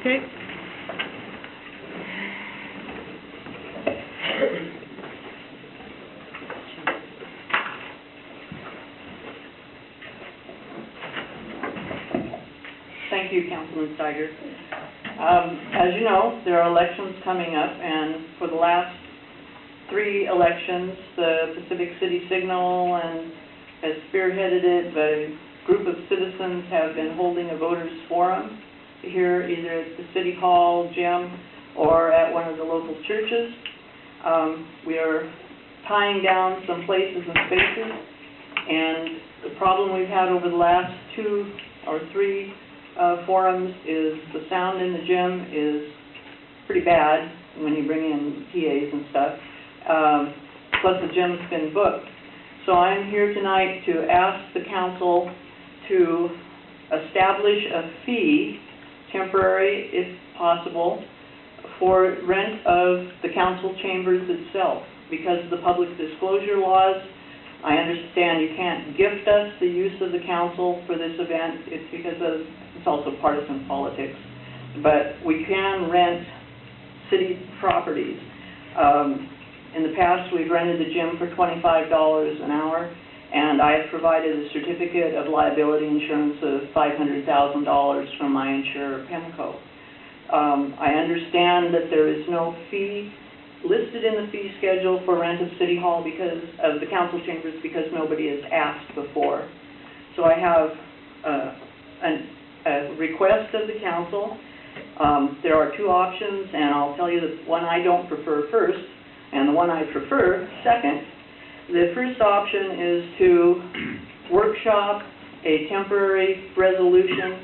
Okay. Thank you, Councilman Steiger. As you know, there are elections coming up, and for the last 3 elections, the Pacific City Signal has spearheaded it. A group of citizens have been holding a voters forum here, either at the City Hall gym or at one of the local churches. We are tying down some places and spaces, and the problem we've had over the last 2 or 3 forums is the sound in the gym is pretty bad when you bring in PAs and stuff. Plus the gym's been booked. So I'm here tonight to ask the council to establish a fee, temporary if possible, for rent of the council chambers itself. Because of the public disclosure laws, I understand you can't gift us the use of the council for this event. It's because of, it's also partisan politics. But we can rent city properties. In the past, we've rented the gym for $25 an hour, and I have provided a certificate of liability insurance of $500,000 from my insurer, PEMCO. I understand that there is no fee listed in the fee schedule for rent of City Hall because of the council chambers, because nobody has asked before. So I have a request of the council. There are 2 options, and I'll tell you the one I don't prefer first, and the one I prefer second. The first option is to workshop a temporary resolution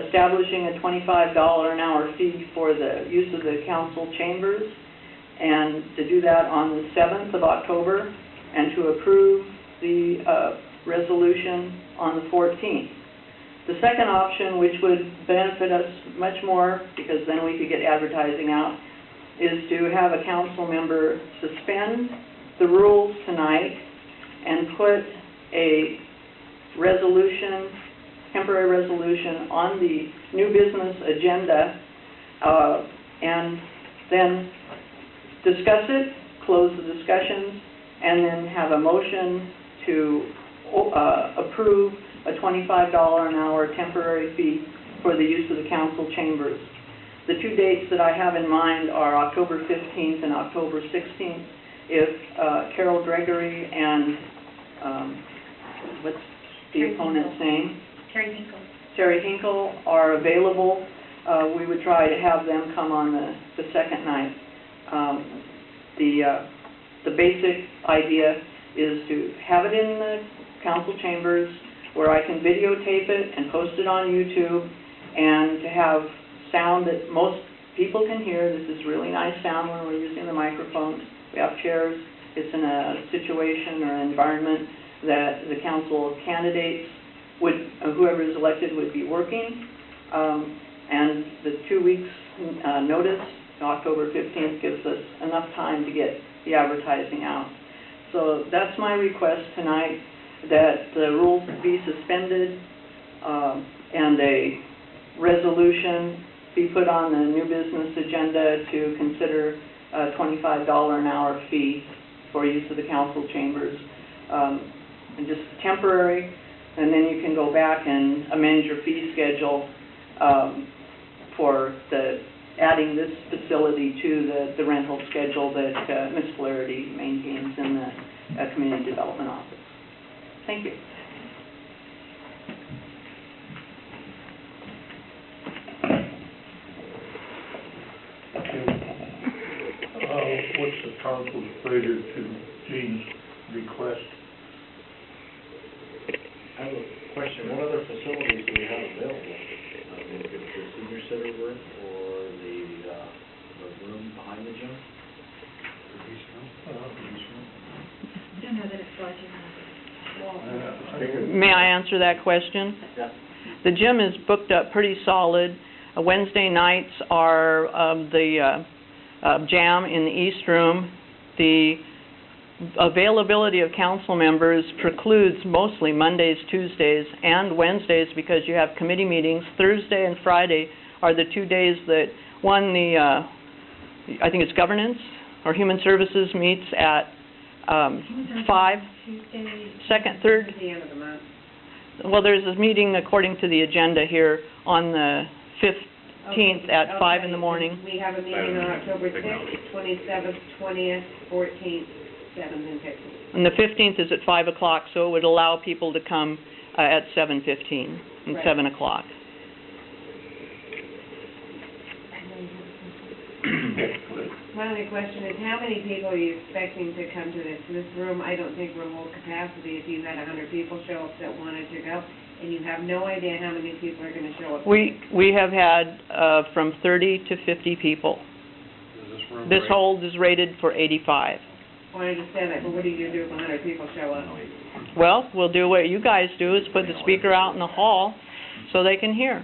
establishing a $25 an hour fee for the use of the council chambers, and to do that on the 7th of October, and to approve the resolution on the 14th. The second option, which would benefit us much more, because then we could get advertising out, is to have a council member suspend the rules tonight and put a resolution, temporary resolution, on the new business agenda, and then discuss it, close the discussions, and then have a motion to approve a $25 an hour temporary fee for the use of the council chambers. The 2 dates that I have in mind are October 15th and October 16th. If Carol Gregory and, what's the opponent's name? Terry Hinkle. Terry Hinkle are available, we would try to have them come on the second night. The basic idea is to have it in the council chambers where I can videotape it and post it on YouTube, and to have sound that most people can hear. This is really nice sound when we're using the microphones. We have chairs. It's in a situation or an environment that the council candidates would, whoever is elected, would be working. And the 2 weeks notice, October 15th, gives us enough time to get the advertising out. So that's my request tonight, that the rules be suspended and a resolution be put on the new business agenda to consider a $25 an hour fee for use of the council chambers, and just temporary, and then you can go back and amend your fee schedule for adding this facility to the rental schedule that Ms. Flaherty maintains in the Community Development Office. Thank you. What's the council's pleasure to Gene's request? I have a question. What other facilities do we have available? The senior center room or the room behind the gym? I don't know that it's budget. May I answer that question? Yeah. The gym is booked up pretty solid. Wednesday nights are the jam in the East Room. The availability of council members precludes mostly Mondays, Tuesdays, and Wednesdays because you have committee meetings. Thursday and Friday are the 2 days that, I think it's governance or human services meets at 5, second, third. At the end of the month. Well, there's a meeting according to the agenda here on the 15th at 5 in the morning. We have a meeting on October 6th, 27th, 20th, 14th, 7th, and 15th. And the 15th is at 5 o'clock, so it would allow people to come at 7:15 and Right. 7 o'clock. My only question is, how many people are you expecting to come to this? This room, I don't think will hold capacity if you had 100 people show up that wanted to go, and you have no idea how many people are going to show up. We have had from 30 to 50 people. Is this room This rate- hold is rated for 85. I understand that, but what are you going to do if 100 people show up? Well, we'll do what you guys do, is put the speaker out in the hall so they can hear.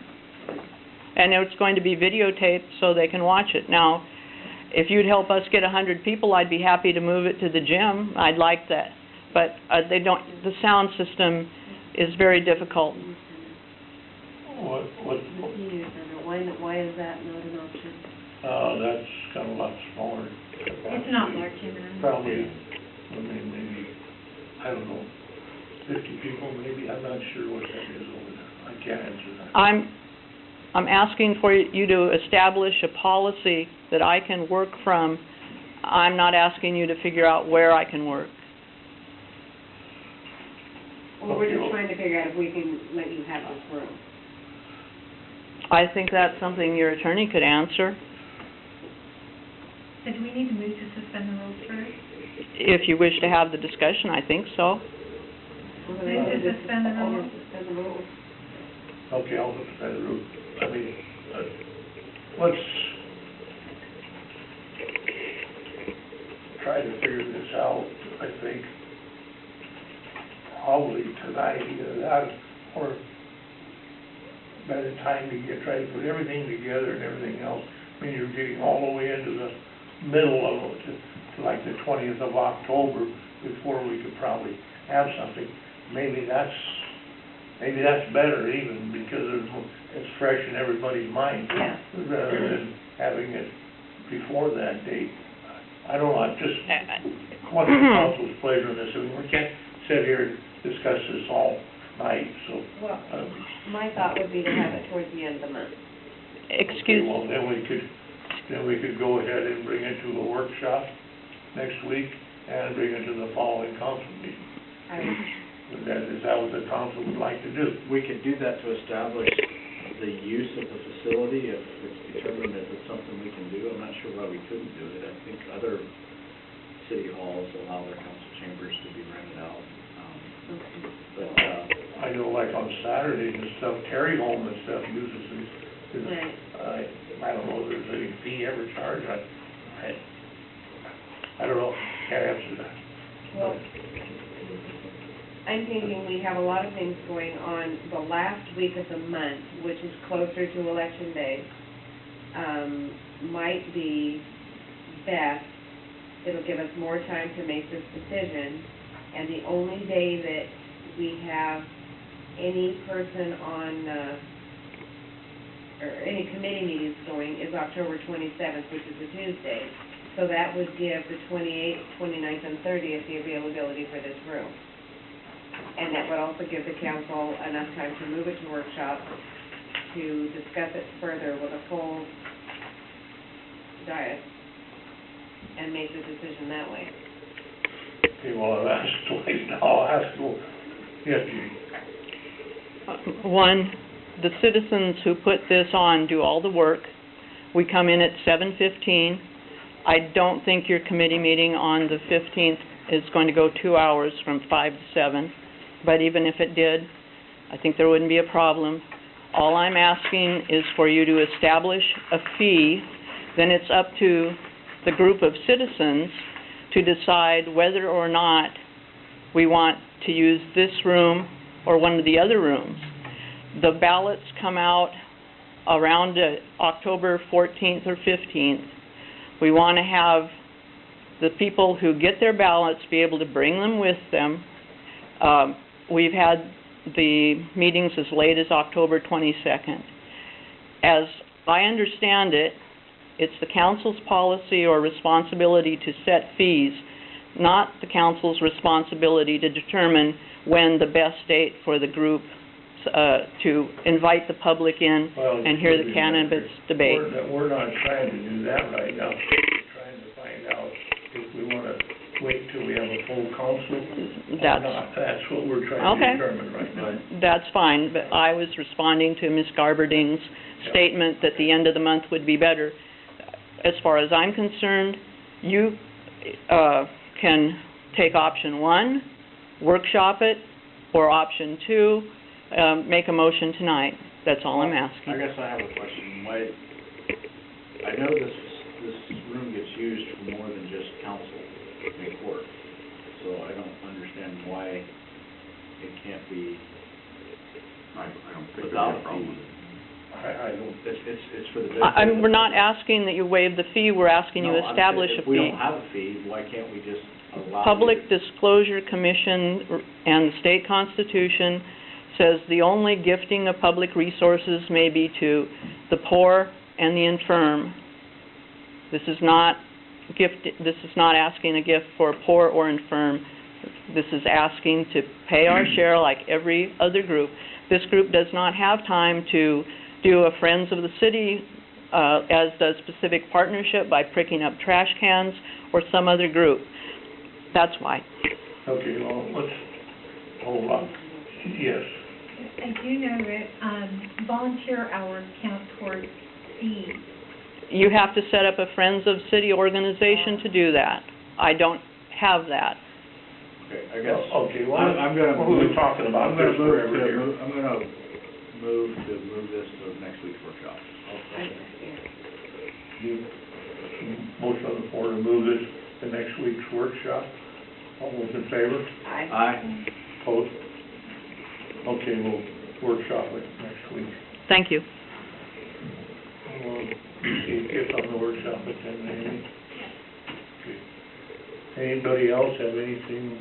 And it's going to be videotaped so they can watch it. Now, if you'd help us get 100 people, I'd be happy to move it to the gym. I'd like that. But they don't, the sound system is very difficult. What, Why is that not an option? that's got a lot smaller. It's not large enough. Probably, maybe, I don't know, 50 people maybe, I'm not sure what that is over there. I can't answer that. I'm asking for you to establish a policy that I can work from. I'm not asking you to figure out where I can work. Well, we're just trying to figure out if we can let you have this room. I think that's something your attorney could answer. So do we need to move to suspend the rules first? If you wish to have the discussion, I think so. Well, Move to suspend the rules? Suspend the rules. Okay, I'll suspend the rule. I mean, let's try to figure this out, I think, probably tonight, either that or by the time you try to put everything together and everything else, I mean, you're getting all the way into the middle of it, to like the 20th of October, before we could probably have something. Maybe that's better even, because it's fresh in everybody's mind. Yeah. Rather than having it before that date. I don't know, I'm just, what's the council's pleasure in this? I mean, we can't sit here and discuss this all night, so. Well, my thought would be to have it towards the end of the month. Excuse Well, then we could go ahead and bring it to a workshop next week and bring it to the following council meeting. Is that what the council would like to do? We could do that to establish the use of the facility if it's determined that it's something we can do. I'm not sure why we couldn't do it. I think other city halls allow their council chambers to be rented out. But, I know like on Saturdays and stuff, Terry Home and stuff uses these. Right. I don't know if there's any fee ever charged. I don't know, can't answer that. Well, I'm thinking we have a lot of things going on the last week of the month, which is closer to Election Day, might be best. It'll give us more time to make this decision, and the only day that we have any person on, or any committee meetings going is October 27th, which is a Tuesday. So that would give the 28th, 29th, and 30th the availability for this room. And that would also give the council enough time to move it to workshop, to discuss it further with a full diet, and make the decision that way. Okay, well, I've asked twice now, I'll ask you, yes, Judy. One, the citizens who put this on do all the work. We come in at 7:15. I don't think your committee meeting on the 15th is going to go 2 hours from 5 to 7. But even if it did, I think there wouldn't be a problem. All I'm asking is for you to establish a fee. Then it's up to the group of citizens to decide whether or not we want to use this room or one of the other rooms. The ballots come out around October 14th or 15th. We want to have the people who get their ballots be able to bring them with them. We've had the meetings as late as October 22nd. As I understand it, it's the council's policy or responsibility to set fees, not the council's responsibility to determine when the best date for the group to invite the public in and hear the candidates debate. We're not trying to do that right now. We're trying to find out if we want to wait till we have a full council or not. That's what we're trying to determine right now. That's fine, but I was responding to Ms. Garberding's statement that the end of the month would be better. As far as I'm concerned, you can take option 1, workshop it, or option 2, make a motion tonight. That's all I'm asking. I guess I have a question. Why, I know this room gets used for more than just council and court, so I don't understand why it can't be without a fee. I don't. It's for the. We're not asking that you waive the fee, we're asking you establish a fee. If we don't have a fee, why can't we just allow? Public Disclosure Commission and the state constitution says the only gifting of public resources may be to the poor and the infirm. This is not asking a gift for poor or infirm. This is asking to pay our share like every other group. This group does not have time to do a Friends of the City, as does Pacific Partnership, by picking up trash cans, or some other group. That's why. Okay, well, let's hold on. Yes. I do know that volunteer hours count towards fees. You have to set up a Friends of City organization to do that. I don't have that. Okay, I guess. Okay, well, I'm gonna what were we talking about? I'm gonna move to move this to next week's workshop. Most of the board to move this to next week's workshop. All those in favor? Aye. Opposed? Okay, we'll workshop it next week. Thank you. We'll get on the workshop at 10 a.m. Okay. Anybody else have anything